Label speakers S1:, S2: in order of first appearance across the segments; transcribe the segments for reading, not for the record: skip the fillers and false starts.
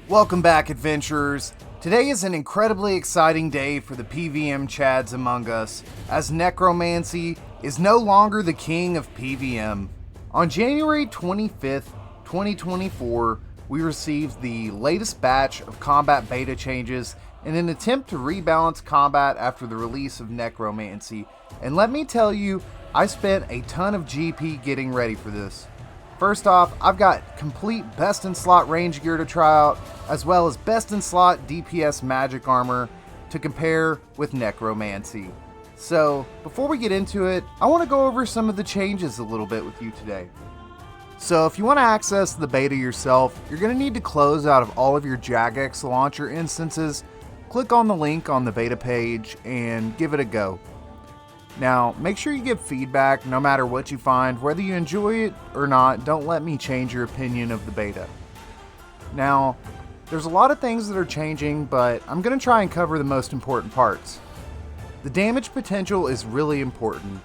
S1: Welcome back, adventurers. Today is an incredibly exciting day for the PVM Chads among us, as Necromancy is no longer the king of PVM. On January 25th, 2024, we received the latest batch of combat beta changes in an attempt to rebalance combat after the release of Necromancy. And let me tell you, I spent a ton of GP getting ready for this. First off, I've got complete best in slot range gear to try out, as well as best in slot DPS magic armor to compare with Necromancy. So, before we get into it, I want to go over some of the changes a little bit with you today. So if you want to access the beta yourself, you're going to need to close out of all of your Jagex launcher instances, click on the link on the beta page, and give it a go. Now, make sure you give feedback no matter what you find, whether you enjoy it or not. Don't let me change your opinion of the beta. Now, there's a lot of things that are changing, but I'm going to try and cover the most important parts. The damage potential is really important.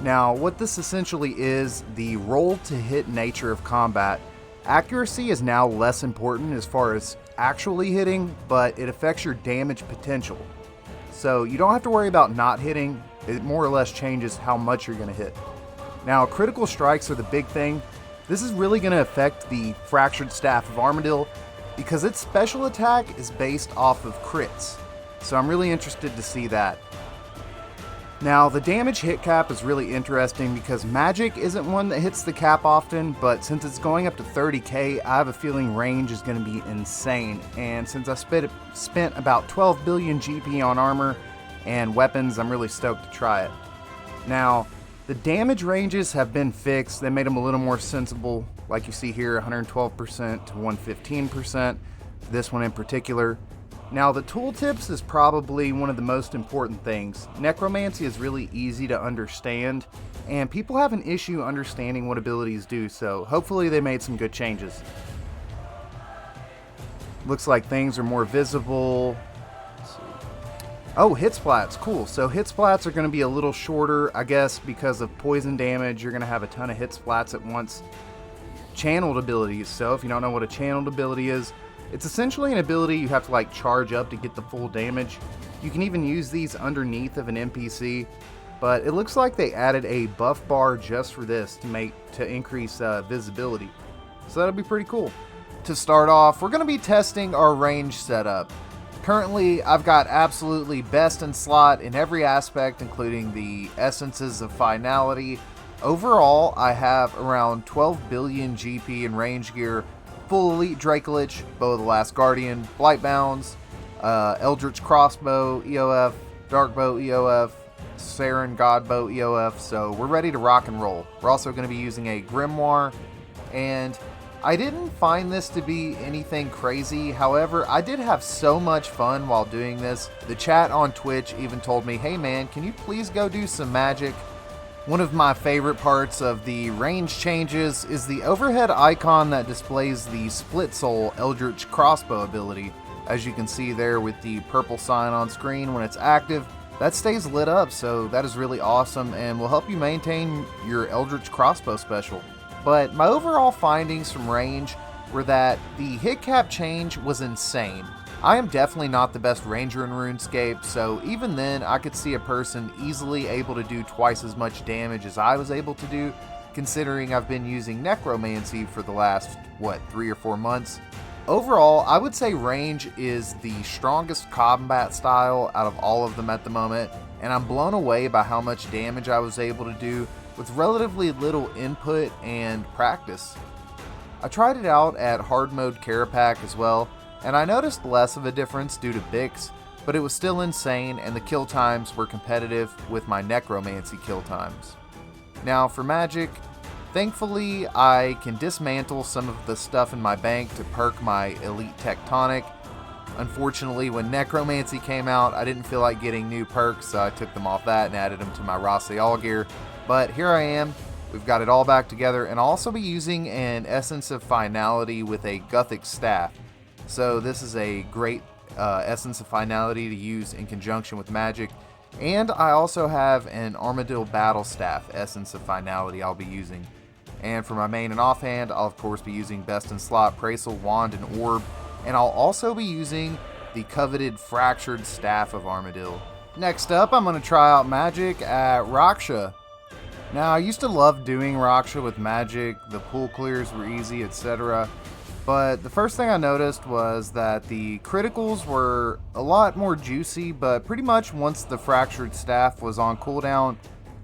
S1: Now, what this essentially is, the roll to hit nature of combat. Accuracy is now less important as far as actually hitting, but it affects your damage potential. So you don't have to worry about not hitting. It more or less changes how much you're going to hit. Now, critical strikes are the big thing. This is really going to affect the Fractured Staff of Armadyl because its special attack is based off of crits. So I'm really interested to see that. Now, the damage hit cap is really interesting because magic isn't one that hits the cap often, but since it's going up to 30k, I have a feeling range is going to be insane. And since I spent about 12 billion GP on armor and weapons, I'm really stoked to try it. Now, the damage ranges have been fixed. They made them a little more sensible, like you see here, 112% to 115%, this one in particular. Now, the tooltips is probably one of the most important things. Necromancy is really easy to understand, and people have an issue understanding what abilities do, so hopefully they made some good changes. Looks like things are more visible. Oh, hit splats, cool. So hit splats are going to be a little shorter, I guess, because of poison damage. You're going to have a ton of hit splats at once. Channeled abilities. So if you don't know what a channeled ability is, it's essentially an ability you have to like charge up to get the full damage. You can even use these underneath of an NPC, but it looks like they added a buff bar just for this to increase visibility. So that'll be pretty cool. To start off, we're going to be testing our range setup. Currently, I've got absolutely best in slot in every aspect, including the essences of finality. Overall, I have around 12 billion GP in range gear, full elite Dracolich, Bow of the Last Guardian, Blightbounds, Eldritch Crossbow EOF, Darkbow EOF, Saren Godbow EOF, so we're ready to rock and roll. We're also going to be using a Grimoire, and I didn't find this to be anything crazy. However, I did have so much fun while doing this. The chat on Twitch even told me, hey man, can you please go do some magic? One of my favorite parts of the range changes is the overhead icon that displays the Split Soul Eldritch Crossbow ability. As you can see there with the purple sign on screen when it's active, that stays lit up, so that is really awesome and will help you maintain your Eldritch Crossbow special. But my overall findings from range were that the hit cap change was insane. I am definitely not the best ranger in RuneScape, so even then I could see a person easily able to do twice as much damage as I was able to do, considering I've been using Necromancy for the last, 3 or 4 months. Overall, I would say range is the strongest combat style out of all of them at the moment, and I'm blown away by how much damage I was able to do with relatively little input and practice. I tried it out at hard mode Carapac as well, and I noticed less of a difference due to Bix, but it was still insane and the kill times were competitive with my Necromancy kill times. Now for magic, thankfully I can dismantle some of the stuff in my bank to perk my Elite Tectonic. Unfortunately, when Necromancy came out, I didn't feel like getting new perks, so I took them off that and added them to my Racial gear. But here I am, we've got it all back together, and I'll also be using an Essence of Finality with a Gothic Staff. So this is a great Essence of Finality to use in conjunction with magic. And I also have an Armadyl Battle Staff Essence of Finality I'll be using. And for my main and offhand, I'll of course be using Best in Slot, Praesel, Wand, and Orb. and I'll also be using the coveted Fractured Staff of Armadil. Next up, I'm going to try out magic at Raksha. Now, I used to love doing Raksha with magic, the pool clears were easy, etc. But the first thing I noticed was that the criticals were a lot more juicy, but pretty much once the Fractured Staff was on cooldown,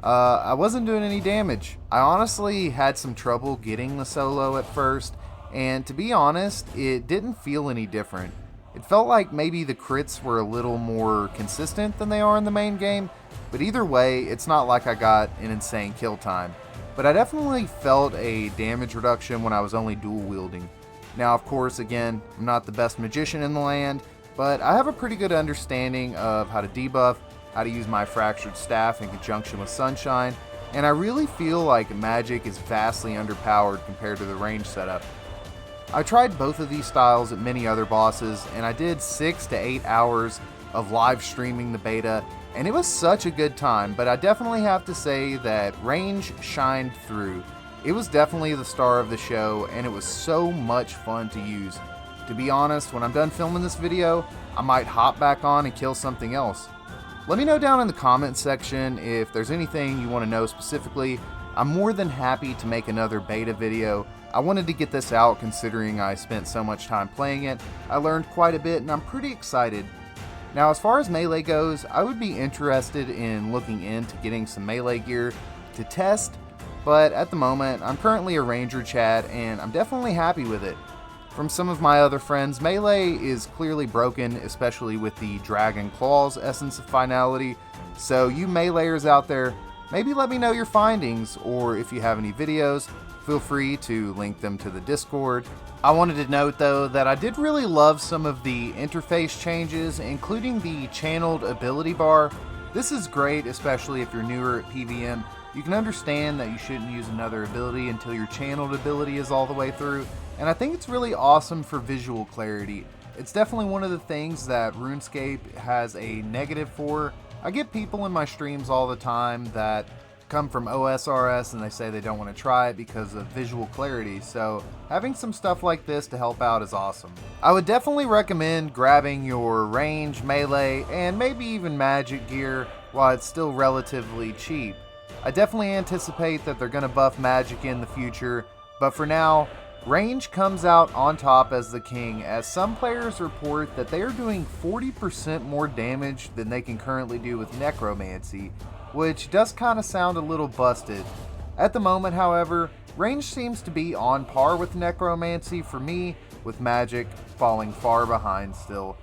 S1: I wasn't doing any damage. I honestly had some trouble getting the solo at first, and to be honest, it didn't feel any different. It felt like maybe the crits were a little more consistent than they are in the main game, but either way, it's not like I got an insane kill time. But I definitely felt a damage reduction when I was only dual wielding. Now, of course, again, I'm not the best magician in the land, but I have a pretty good understanding of how to debuff, how to use my Fractured Staff in conjunction with Sunshine, and I really feel like magic is vastly underpowered compared to the range setup. I tried both of these styles at many other bosses, and I did 6 to 8 hours of live streaming the beta, and it was such a good time, but I definitely have to say that range shined through. It was definitely the star of the show, and it was so much fun to use. To be honest, when I'm done filming this video, I might hop back on and kill something else. Let me know down in the comments section if there's anything you want to know specifically. I'm more than happy to make another beta video. I wanted to get this out considering I spent so much time playing it. I learned quite a bit and I'm pretty excited. Now, as far as melee goes, I would be interested in looking into getting some melee gear to test, but at the moment, I'm currently a Ranger Chad and I'm definitely happy with it. From some of my other friends, melee is clearly broken, especially with the Dragon Claws essence of finality, so you meleeers out there, maybe let me know your findings, or if you have any videos, feel free to link them to the Discord. I wanted to note though that I did really love some of the interface changes, including the channeled ability bar. This is great, especially if you're newer at PVM. You can understand that you shouldn't use another ability until your channeled ability is all the way through, and I think it's really awesome for visual clarity. It's definitely one of the things that RuneScape has a negative for. I get people in my streams all the time that come from OSRS and they say they don't want to try it because of visual clarity, so having some stuff like this to help out is awesome. I would definitely recommend grabbing your range, melee, and maybe even magic gear while it's still relatively cheap. I definitely anticipate that they're going to buff magic in the future, but for now, range comes out on top as the king, as some players report that they are doing 40% more damage than they can currently do with necromancy, which does kind of sound a little busted. At the moment, however, range seems to be on par with necromancy for me, with magic falling far behind still.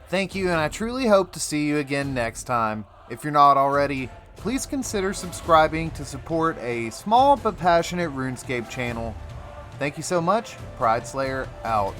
S1: Thank you, and I truly hope to see you again next time. If you're not already, please consider subscribing to support a small but passionate RuneScape channel. Thank you so much. Pride Slayer out.